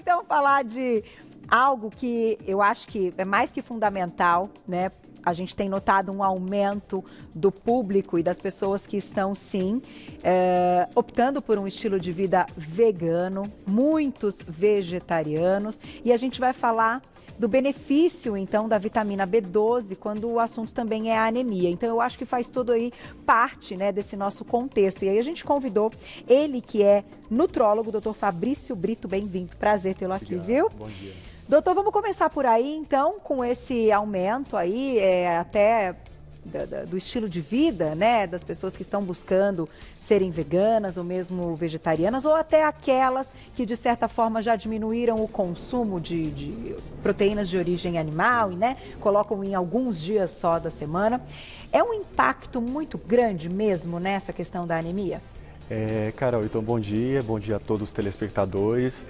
então falar de algo que eu acho que é mais que fundamental, né? A gente tem notado um aumento do público e das pessoas que estão, sim, optando por um estilo de vida vegano, muitos vegetarianos. E a gente vai falar do benefício, então, da vitamina B12, quando o assunto também é a anemia. Então, eu acho que faz tudo aí parte, né, desse nosso contexto. E aí a gente convidou ele, que é nutrólogo, o doutor Fabrício Brito. Bem-vindo, prazer tê-lo aqui, viu? Bom dia. Doutor, vamos começar por aí, então, com esse aumento aí, até do estilo de vida, né, das pessoas que estão buscando serem veganas ou mesmo vegetarianas, ou até aquelas que, de certa forma, já diminuíram o consumo de proteínas de origem animal e, né, colocam em alguns dias só da semana. É um impacto muito grande mesmo nessa questão da anemia? Carol, então bom dia a todos os telespectadores.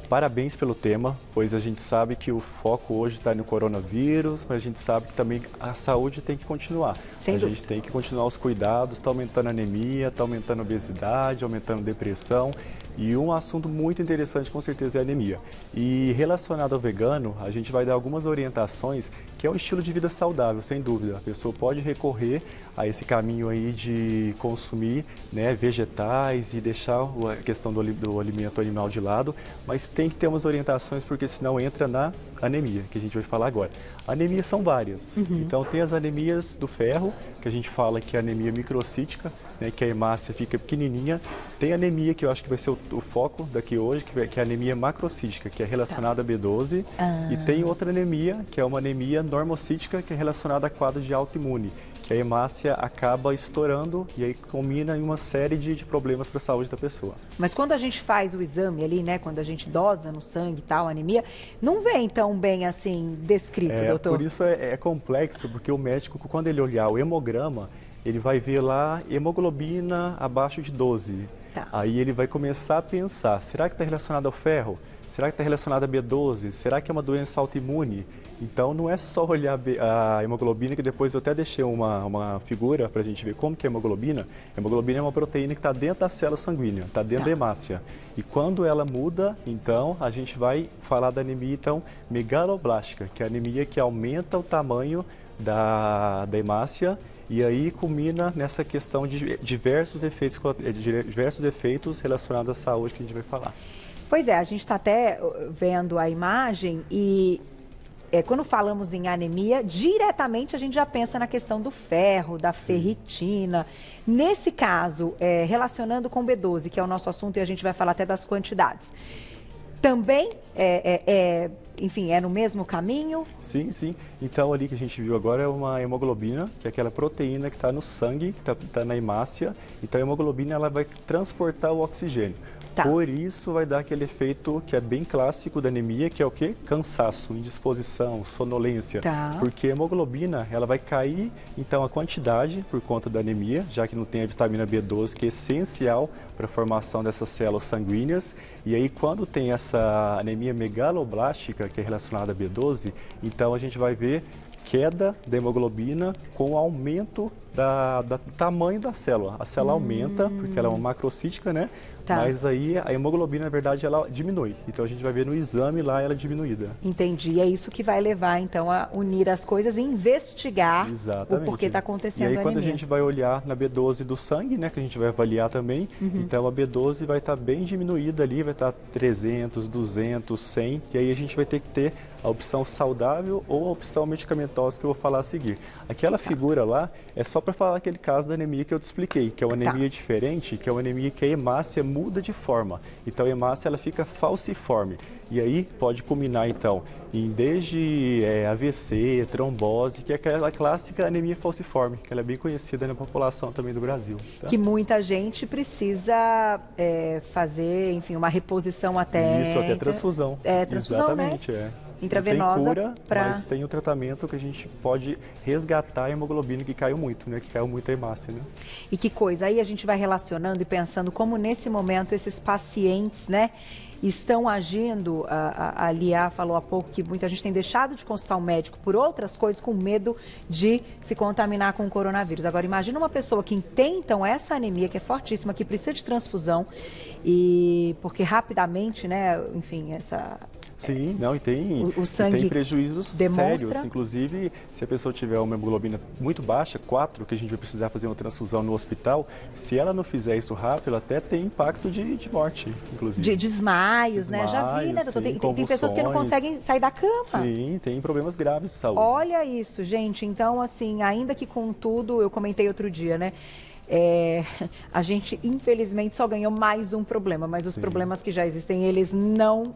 Parabéns pelo tema, pois a gente sabe que o foco hoje está no coronavírus, mas a gente sabe que também a saúde tem que continuar. A gente tem que continuar os cuidados, está aumentando a anemia, está aumentando a obesidade, aumentando a depressão. E um assunto muito interessante com certeza é a anemia. E relacionado ao vegano, a gente vai dar algumas orientações, que é um estilo de vida saudável, sem dúvida. A pessoa pode recorrer a esse caminho aí de consumir, né, vegetais e deixar a questão do alimento animal de lado, mas tem que ter umas orientações, porque senão entra na anemia, que a gente vai falar agora. Anemias são várias. Então tem as anemias do ferro, que a gente fala que é a anemia microcítica, né, que a hemácia fica pequenininha. Tem anemia, que eu acho que vai ser o foco daqui hoje, que é a anemia macrocítica, que é relacionada a B12. E tem outra anemia, que é uma anemia normocítica, que é relacionada a quadro de autoimune, que a hemácia acaba estourando e aí combina em uma série de problemas para a saúde da pessoa. Mas quando a gente faz o exame ali, né, quando a gente dosa no sangue e tal, a anemia, não vem tão bem assim descrito, doutor? Por isso é complexo, porque o médico, quando ele olhar o hemograma, ele vai ver lá hemoglobina abaixo de 12. Tá. Aí ele vai começar a pensar, será que está relacionado ao ferro? Será que está relacionado a B12? Será que é uma doença autoimune? Então não é só olhar a hemoglobina, que depois eu até deixei uma figura para a gente ver como que é a hemoglobina. A hemoglobina é uma proteína que está dentro da célula sanguínea, está dentro da hemácia. E quando ela muda, então a gente vai falar da anemia então, megaloblástica, que é a anemia que aumenta o tamanho da hemácia. E aí culmina nessa questão de diversos efeitos relacionados à saúde que a gente vai falar. Pois é, a gente está até vendo a imagem e quando falamos em anemia, diretamente a gente já pensa na questão do ferro, da ferritina. Nesse caso, relacionando com B12, que é o nosso assunto, e a gente vai falar até das quantidades. Também enfim, é no mesmo caminho? Sim, sim. Então ali que a gente viu agora é uma hemoglobina, que é aquela proteína que está no sangue, que está na hemácia. Então a hemoglobina ela vai transportar o oxigênio. Tá. Por isso vai dar aquele efeito que é bem clássico da anemia, que é o quê? Cansaço, indisposição, sonolência. Tá. Porque a hemoglobina ela vai cair, então a quantidade por conta da anemia, já que não tem a vitamina B12, que é essencial para a formação dessas células sanguíneas. E aí quando tem essa anemia megaloblástica, que é relacionada a B12, então a gente vai ver queda da hemoglobina com aumento do tamanho da célula. A célula aumenta, porque ela é uma macrocítica, né? Tá. Mas aí a hemoglobina, na verdade, ela diminui. Então a gente vai ver no exame lá ela diminuída. Entendi. É isso que vai levar, então, a unir as coisas e investigar o porquê está acontecendo a anemia. E aí quando a gente vai olhar na B12 do sangue, né, que a gente vai avaliar também, então a B12 vai estar bem diminuída ali, vai estar 300, 200, 100, e aí a gente vai ter que ter a opção saudável ou a opção medicamentosa que eu vou falar a seguir. Aquela figura lá é só para falar aquele caso da anemia que eu te expliquei, que é uma anemia diferente, que é uma anemia que a hemácia muda de forma. Então a hemácia ela fica falciforme. E aí pode culminar então em desde AVC, trombose, que é aquela clássica anemia falciforme, que ela é bem conhecida na população também do Brasil. Tá? Que muita gente precisa fazer, enfim, uma reposição até... Isso, até transfusão. Transfusão, exatamente, né? Intravenosa. Não tem cura, mas tem o tratamento que a gente pode resgatar a hemoglobina que caiu muito, né? Que caiu muito a hemácia, né? E que coisa, aí a gente vai relacionando e pensando como nesse momento esses pacientes, né? estão agindo, a Lia falou há pouco que muita gente tem deixado de consultar o médico por outras coisas com medo de se contaminar com o coronavírus. Agora, imagina uma pessoa que tem, então, essa anemia, que é fortíssima, que precisa de transfusão, e porque rapidamente, né, enfim, essa... Sim, não, e tem, o sangue e tem prejuízos demonstra... sérios. Inclusive, se a pessoa tiver uma hemoglobina muito baixa, 4, que a gente vai precisar fazer uma transfusão no hospital, se ela não fizer isso rápido, ela até tem impacto de morte, inclusive. De desmaios, né? Já vi, né, doutor? Sim, tem pessoas que não conseguem sair da cama. Sim, tem problemas graves de saúde. Olha isso, gente. Então, assim, ainda que com tudo, eu comentei outro dia, né? A gente, infelizmente, só ganhou mais um problema, mas os problemas que já existem, eles não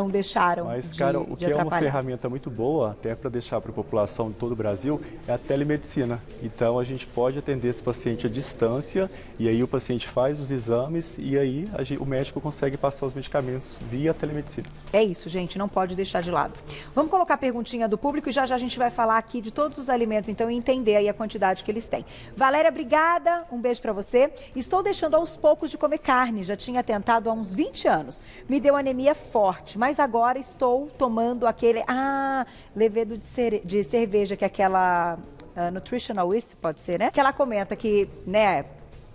deixaram Mas, cara, o que é uma ferramenta muito boa, até para deixar para a população de todo o Brasil, é a telemedicina. Então, a gente pode atender esse paciente à distância, e aí o paciente faz os exames, e aí o médico consegue passar os medicamentos via telemedicina. É isso, gente, não pode deixar de lado. Vamos colocar a perguntinha do público e já a gente vai falar aqui de todos os alimentos, então, e entender aí a quantidade que eles têm. Valéria, obrigada. Um beijo para você. Estou deixando aos poucos de comer carne, já tinha tentado há uns 20 anos. Me deu anemia forte, mas agora estou tomando aquele, levedo de cerveja, que é aquela Nutritional Yeast, pode ser, né? Que ela comenta que, né,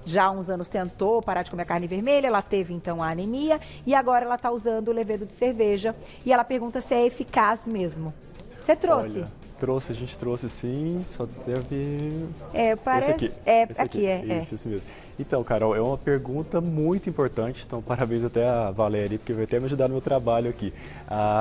já há uns anos tentou parar de comer carne vermelha, ela teve então a anemia e agora ela está usando o levedo de cerveja e ela pergunta se é eficaz mesmo. Você trouxe? Olha, a gente trouxe sim, só deve... parece... Esse aqui. Isso mesmo. Então, Carol, é uma pergunta muito importante, então parabéns até a Valéria, porque vai até me ajudar no meu trabalho aqui.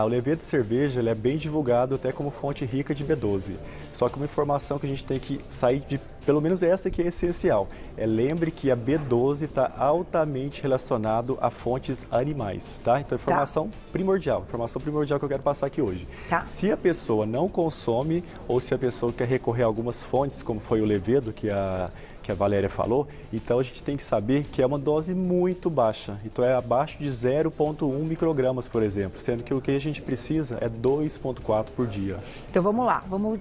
O levedo de cerveja, ele é bem divulgado até como fonte rica de B12. Só que uma informação que a gente tem que sair de, pelo menos essa que é essencial, lembre que a B12 está altamente relacionado a fontes animais, tá? Então, informação primordial que eu quero passar aqui hoje. Tá. Se a pessoa não consome ou se a pessoa quer recorrer a algumas fontes, como foi o levedo que a Valéria falou, então a gente tem que saber que é uma dose muito baixa, então é abaixo de 0,1 microgramas, por exemplo, sendo que o que a gente precisa é 2,4 por dia. Então vamos lá, vamos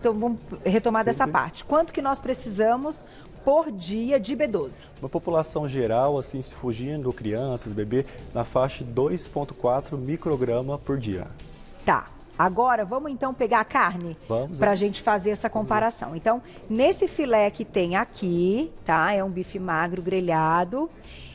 retomar dessa parte. Quanto que nós precisamos por dia de B12? Uma população geral, assim, se fugindo, crianças, bebê, na faixa de 2,4 micrograma por dia. Tá. Agora, vamos então pegar a carne para a gente fazer essa comparação. Então, nesse filé que tem aqui, tá? É um bife magro grelhado.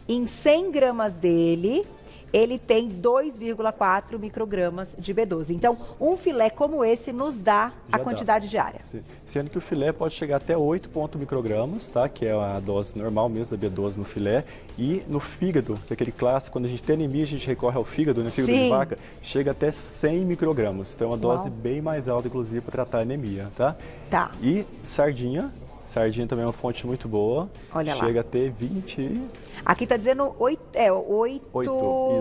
Em 100 gramas dele, ele tem 2,4 microgramas de B12. Então, um filé como esse nos dá a quantidade diária. Sim. Sendo que o filé pode chegar até 8 microgramas, tá? Que é a dose normal mesmo da B12 no filé. E no fígado, que é aquele clássico, quando a gente tem anemia, a gente recorre ao fígado, né? Fígado de vaca, chega até 100 microgramas. Então, é uma dose bem mais alta, inclusive, para tratar a anemia, tá? Tá. E sardinha também é uma fonte muito boa. Olha lá. Chega a ter 20... Aqui está dizendo 8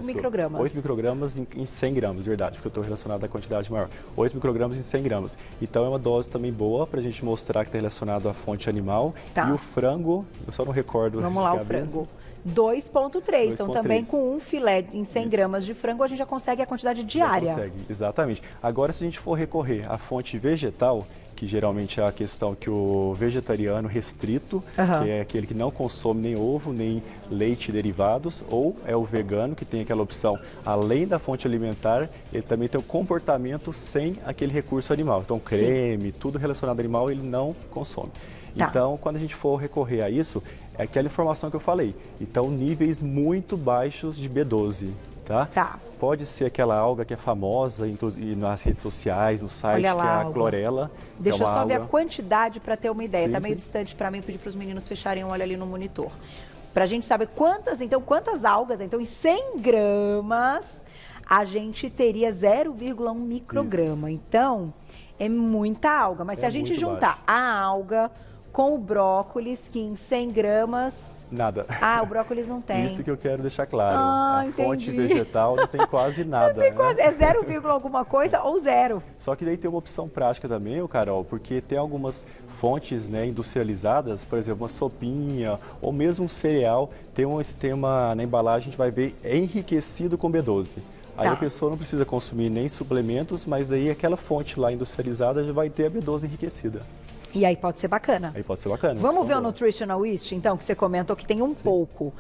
microgramas. 8 microgramas em 100 gramas, verdade, porque eu estou relacionado à quantidade maior. 8 microgramas em 100 gramas. Então é uma dose também boa para a gente mostrar que está relacionado à fonte animal. Tá. E o frango, eu só não recordo. Vamos lá, o frango. 2,3. Então também com um filé em 100 gramas de frango a gente já consegue a quantidade diária. Já consegue, exatamente. Agora, se a gente for recorrer à fonte vegetal, que geralmente é a questão que o vegetariano restrito, que é aquele que não consome nem ovo, nem leite e derivados, ou é o vegano, que tem aquela opção, além da fonte alimentar, ele também tem o comportamento sem aquele recurso animal. Então, creme, tudo relacionado ao animal, ele não consome. Tá. Então, quando a gente for recorrer a isso, é aquela informação que eu falei. Então, níveis muito baixos de B12, tá? Tá. Pode ser aquela alga que é famosa nas redes sociais, no site, que é a clorela. Deixa eu só ver a quantidade para ter uma ideia. Sim, tá meio distante para mim, pedir para os meninos fecharem um olho ali no monitor. Para a gente saber quantas algas. Então, em 100 gramas, a gente teria 0,1 micrograma. Isso. Então, é muita alga. Mas se a gente juntar a alga com o brócolis, que em 100 gramas... Nada. O brócolis não tem. Isso que eu quero deixar claro. A fonte vegetal não tem quase nada. Não tem quase, é 0, alguma coisa ou zero. Só que daí tem uma opção prática também, Carol, porque tem algumas fontes, né, industrializadas, por exemplo, uma sopinha ou mesmo um cereal, tem um sistema na embalagem, a gente vai ver, é enriquecido com B12. Aí a pessoa não precisa consumir nem suplementos, mas aí aquela fonte lá industrializada já vai ter a B12 enriquecida. E aí pode ser bacana. Aí pode ser bacana. Vamos ver o Nutritional Yeast, então, que você comentou que tem um pouco.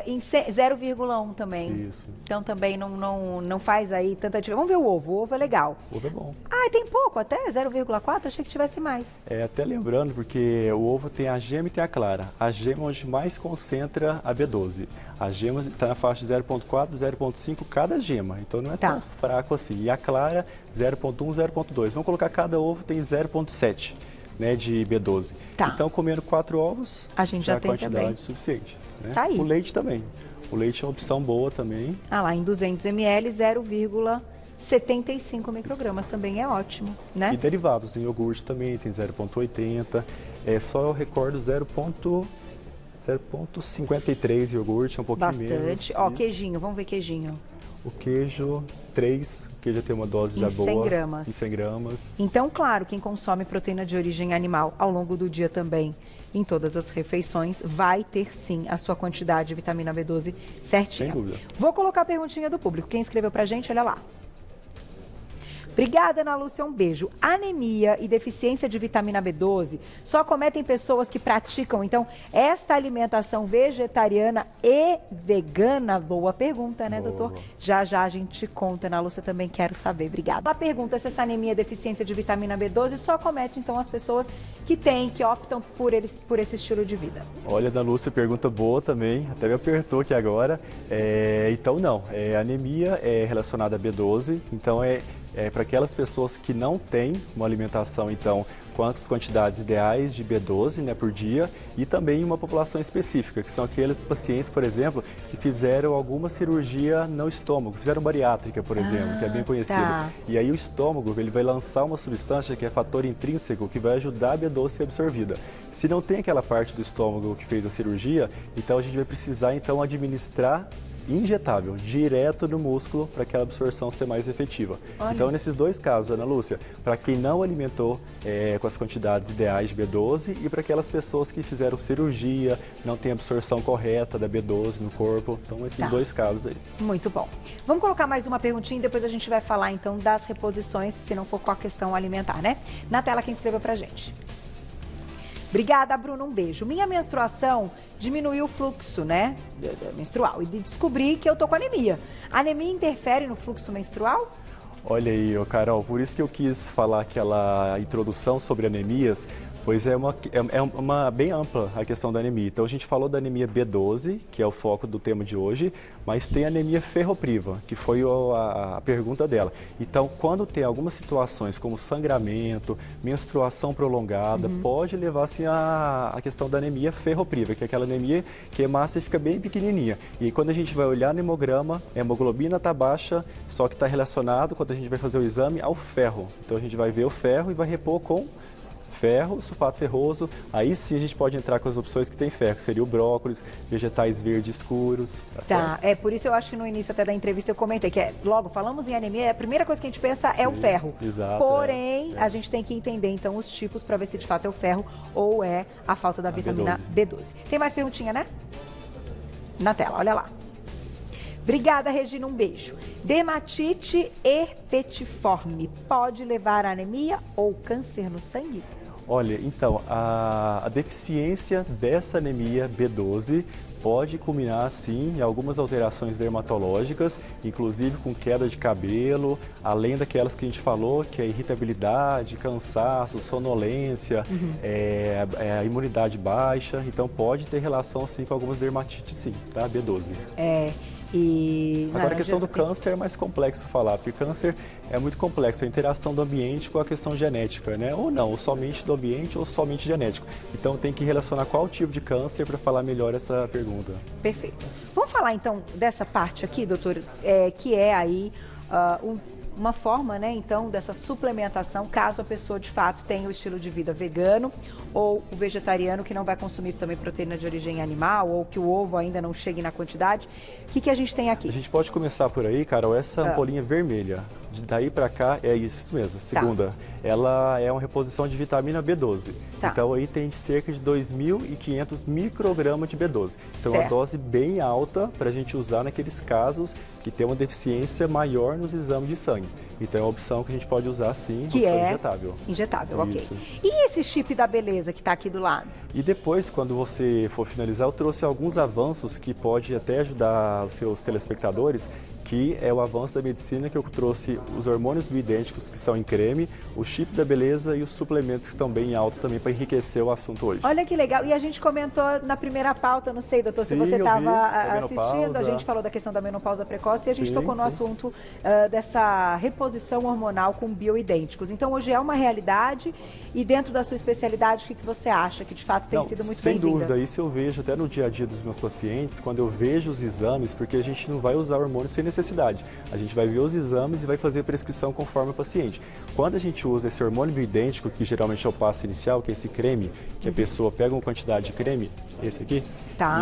Em 0,1 também. Isso. Então também não faz aí tanta diferença. Vamos ver o ovo. O ovo é legal. O ovo é bom. Ah, tem pouco até? 0,4? Achei que tivesse mais. Até lembrando, porque o ovo tem a gema e tem a clara. A gema é onde mais concentra a B12. A gema está na faixa de 0,4, 0,5 cada gema. Então não é tão fraco assim. E a clara, 0,1, 0,2. Vamos colocar cada ovo tem 0,7, né, de B12. Então comendo 4 ovos, a gente já tem a quantidade também. Suficiente. Né? Tá aí. O leite também. O leite é uma opção boa também. Ah lá, em 200 ml, 0,75 microgramas também é ótimo, né? E derivados, em iogurte também tem 0,80. Só eu recordo 0,53 iogurte, é um pouquinho menos. Bastante. Ó, queijinho, vamos ver queijinho. O queijo, 3, o queijo tem uma dose já boa. 100 gramas. Em 100 gramas. Então, claro, quem consome proteína de origem animal ao longo do dia também, em todas as refeições, vai ter sim a sua quantidade de vitamina B12 certinha. Sem dúvida. Vou colocar a perguntinha do público. Quem escreveu pra gente, olha lá. Obrigada, Ana Lúcia, um beijo. Anemia e deficiência de vitamina B12 só acometem pessoas que praticam, então, esta alimentação vegetariana e vegana? Boa pergunta, né, doutor? Já a gente conta, Ana Lúcia, também quero saber. Obrigada. A pergunta é se essa anemia e deficiência de vitamina B12 só acomete, então, as pessoas que optam por esse estilo de vida. Olha, Ana Lúcia, pergunta boa também, até me apertou aqui agora. Então, não, anemia é relacionada a B12, então para aquelas pessoas que não têm uma alimentação, então, com as quantidades ideais de B12, né, por dia, e também uma população específica, que são aqueles pacientes, por exemplo, que fizeram alguma cirurgia no estômago, fizeram bariátrica, por exemplo, que é bem conhecido. E aí o estômago, ele vai lançar uma substância que é fator intrínseco, que vai ajudar a B12 a ser absorvida. Se não tem aquela parte do estômago que fez a cirurgia, então a gente vai precisar, então, administrar injetável, direto no músculo, para aquela absorção ser mais efetiva. Olha. Então, nesses dois casos, Ana Lúcia, para quem não alimentou com as quantidades ideais de B12 e para aquelas pessoas que fizeram cirurgia, não tem absorção correta da B12 no corpo. Então, esses dois casos aí. Muito bom. Vamos colocar mais uma perguntinha e depois a gente vai falar, então, das reposições, se não for com a questão alimentar, né? Na tela, quem escreveu pra gente. Obrigada, Bruno, um beijo. Minha menstruação diminuiu o fluxo, né, menstrual, e descobri que eu tô com anemia. A anemia interfere no fluxo menstrual? Olha aí, Carol, por isso que eu quis falar aquela introdução sobre anemias, pois é uma bem ampla a questão da anemia. Então a gente falou da anemia B12, que é o foco do tema de hoje, mas tem a anemia ferropriva, que foi a pergunta dela. Então, quando tem algumas situações como sangramento, menstruação prolongada, pode levar assim a questão da anemia ferropriva, que é aquela anemia que a hemácia fica bem pequenininha. E quando a gente vai olhar no hemograma, a hemoglobina está baixa, só que está relacionado, quando a gente vai fazer o exame, ao ferro. Então a gente vai ver o ferro e vai repor com ferro, sulfato ferroso. Aí sim a gente pode entrar com as opções que tem ferro, que seria o brócolis, vegetais verdes escuros. Tá, por isso eu acho que no início até da entrevista eu comentei que logo falamos em anemia, a primeira coisa que a gente pensa é o ferro. Exato. Porém, a gente tem que entender então os tipos para ver se de fato é o ferro ou é a falta da vitamina B12. Tem mais perguntinha, né? Na tela, olha lá. Obrigada, Regina, um beijo. Dermatite herpetiforme pode levar a anemia ou câncer no sangue? Olha, então, a deficiência dessa anemia B12 pode culminar, sim, em algumas alterações dermatológicas, inclusive com queda de cabelo, além daquelas que a gente falou, que é irritabilidade, cansaço, sonolência, a imunidade baixa. Então, pode ter relação, sim, com algumas dermatites, sim, tá? B12. Agora, a questão do câncer é mais complexo falar, porque câncer é muito complexo, a interação do ambiente com a questão genética, né? Ou não, ou somente do ambiente ou somente genético. Então, tem que relacionar qual tipo de câncer para falar melhor essa pergunta. Perfeito. Vamos falar, então, dessa parte aqui, doutor, que é aí uma forma, né, então, dessa suplementação, caso a pessoa, de fato, tenha o estilo de vida vegano ou o vegetariano, que não vai consumir também proteína de origem animal, ou que o ovo ainda não chegue na quantidade. O que a gente tem aqui? A gente pode começar por aí, Carol, essa ampolinha vermelha. Daí para cá é isso mesmo. A segunda, ela é uma reposição de vitamina B12. Então aí tem cerca de 2.500 microgramas de B12. Então é uma dose bem alta para a gente usar naqueles casos que tem uma deficiência maior nos exames de sangue. Então é uma opção que a gente pode usar sim, que é injetável. Injetável, ok. E esse chip da beleza que está aqui do lado? E depois, quando você for finalizar, eu trouxe alguns avanços que pode até ajudar os seus telespectadores, que é o avanço da medicina, que eu trouxe os hormônios bioidênticos que são em creme, o chip da beleza e os suplementos que estão bem altos também para enriquecer o assunto hoje. Olha que legal. E a gente comentou na primeira pauta, não sei, doutor, se você estava assistindo, a gente falou da questão da menopausa precoce e a gente tocou no assunto dessa reposição hormonal com bioidênticos. Então hoje é uma realidade e dentro da sua especialidade, o que você acha que de fato tem sido muito bem-vinda? Sem dúvida, isso eu vejo até no dia a dia dos meus pacientes, quando eu vejo os exames, porque a gente não vai usar hormônio sem necessidade. A gente vai ver os exames e vai fazer a prescrição conforme o paciente. Quando a gente usa esse hormônio bioidêntico, que geralmente é o passo inicial, que é esse creme, que a pessoa pega uma quantidade de creme, esse aqui,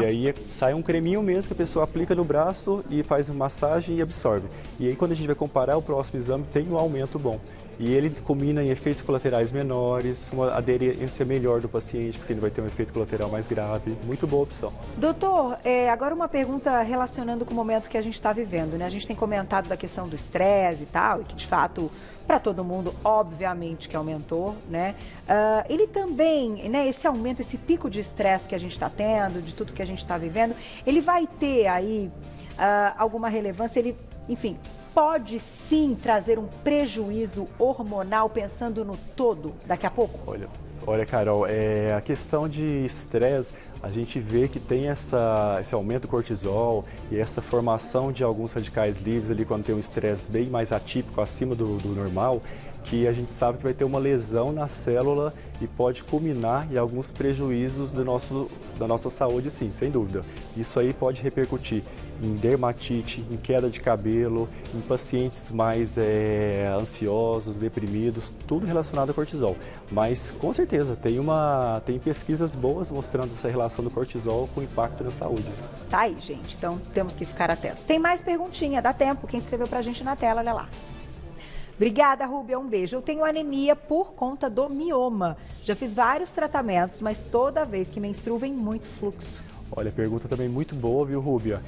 e aí sai um creminho mesmo que a pessoa aplica no braço e faz uma massagem e absorve. E aí quando a gente vai comparar o próximo exame, tem um aumento bom. E ele combina em efeitos colaterais menores, uma aderência melhor do paciente, porque ele vai ter um efeito colateral mais grave. Muito boa opção. Doutor, agora uma pergunta relacionando com o momento que a gente está vivendo, né? A gente tem comentado da questão do estresse e tal, e que de fato, para todo mundo, obviamente que aumentou, né? Ele também, né, esse aumento, esse pico de estresse que a gente está tendo, de tudo que a gente está vivendo, ele vai ter aí alguma relevância, ele, enfim, pode sim trazer um prejuízo hormonal pensando no todo daqui a pouco? Olha, Carol, a questão de estresse, a gente vê que tem esse aumento do cortisol e essa formação de alguns radicais livres ali quando tem um estresse bem mais atípico, acima do normal, que a gente sabe que vai ter uma lesão na célula e pode culminar em alguns prejuízos da nossa saúde, sim, sem dúvida. Isso aí pode repercutir em dermatite, em queda de cabelo, em pacientes mais ansiosos, deprimidos, tudo relacionado ao cortisol. Mas, com certeza, tem pesquisas boas mostrando essa relação do cortisol com o impacto na saúde. Tá aí, gente. Então, temos que ficar atentos. Tem mais perguntinha, dá tempo. Quem escreveu pra gente na tela, olha lá. Obrigada, Rúbia, um beijo. Eu tenho anemia por conta do mioma. Já fiz vários tratamentos, mas toda vez que menstruo vem muito fluxo. Olha, pergunta também muito boa, viu, Rúbia?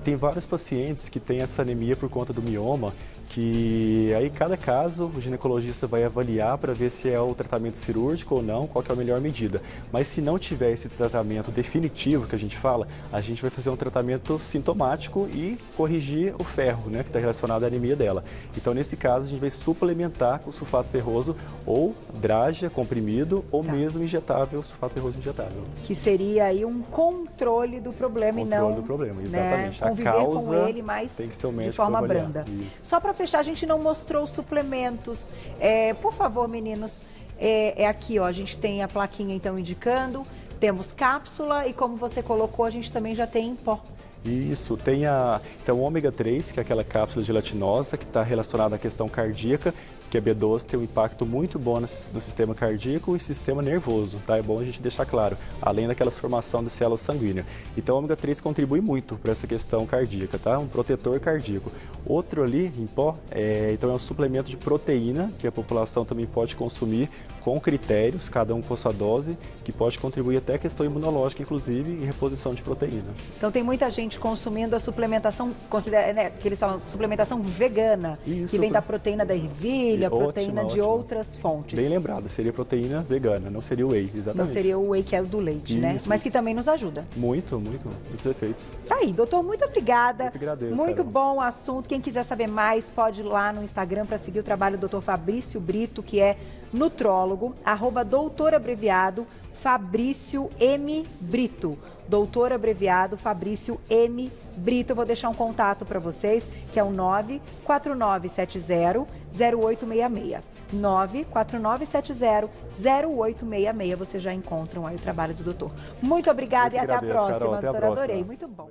Tem vários pacientes que têm essa anemia por conta do mioma, que aí cada caso o ginecologista vai avaliar para ver se é o tratamento cirúrgico ou não, qual que é a melhor medida. Mas se não tiver esse tratamento definitivo que a gente fala, a gente vai fazer um tratamento sintomático e corrigir o ferro, né, que está relacionado à anemia dela. Então, nesse caso, a gente vai suplementar com sulfato ferroso ou Dragia comprimido ou mesmo injetável, sulfato ferroso injetável. Que seria aí um controle do problema e não... do problema, exatamente. Né, conviver com ele, mas tem que ser o médico de forma avaliar. branda. Isso. Só para fechar, a gente não mostrou os suplementos. Por favor, meninos, aqui, ó, a gente tem a plaquinha então indicando, temos cápsula e como você colocou, a gente também já tem em pó. Isso, tem então o ômega 3, que é aquela cápsula gelatinosa que está relacionada à questão cardíaca, que a B12 tem um impacto muito bom no sistema cardíaco e sistema nervoso, tá? É bom a gente deixar claro, além daquelas formação de célula sanguínea. Então o ômega 3 contribui muito para essa questão cardíaca, tá? Um protetor cardíaco. Outro ali, em pó, então é um suplemento de proteína, que a população também pode consumir com critérios, cada um com sua dose, que pode contribuir até a questão imunológica, inclusive, em reposição de proteína. Então tem muita gente consumindo a suplementação, que eles falam suplementação vegana, isso, que vem da proteína da ervilha, proteína de outras fontes. Bem lembrado, seria proteína vegana, não seria o whey, exatamente. Não seria o whey que é do leite, né? Mas que também nos ajuda. Muitos efeitos. Tá aí, doutor, muito obrigada. Eu que agradeço, muito Carol. bom o assunto. Quem quiser saber mais, pode ir lá no Instagram para seguir o trabalho do doutor Fabrício Brito, que é nutrólogo, @doutor abreviado Fabrício M. Brito. Doutor abreviado Fabrício M. Brito. Eu vou deixar um contato para vocês, que é o 94970-0866. 94970-0866. Vocês já encontram aí o trabalho do doutor. Muito obrigada e até a próxima, Carol, doutora. Adorei, muito bom.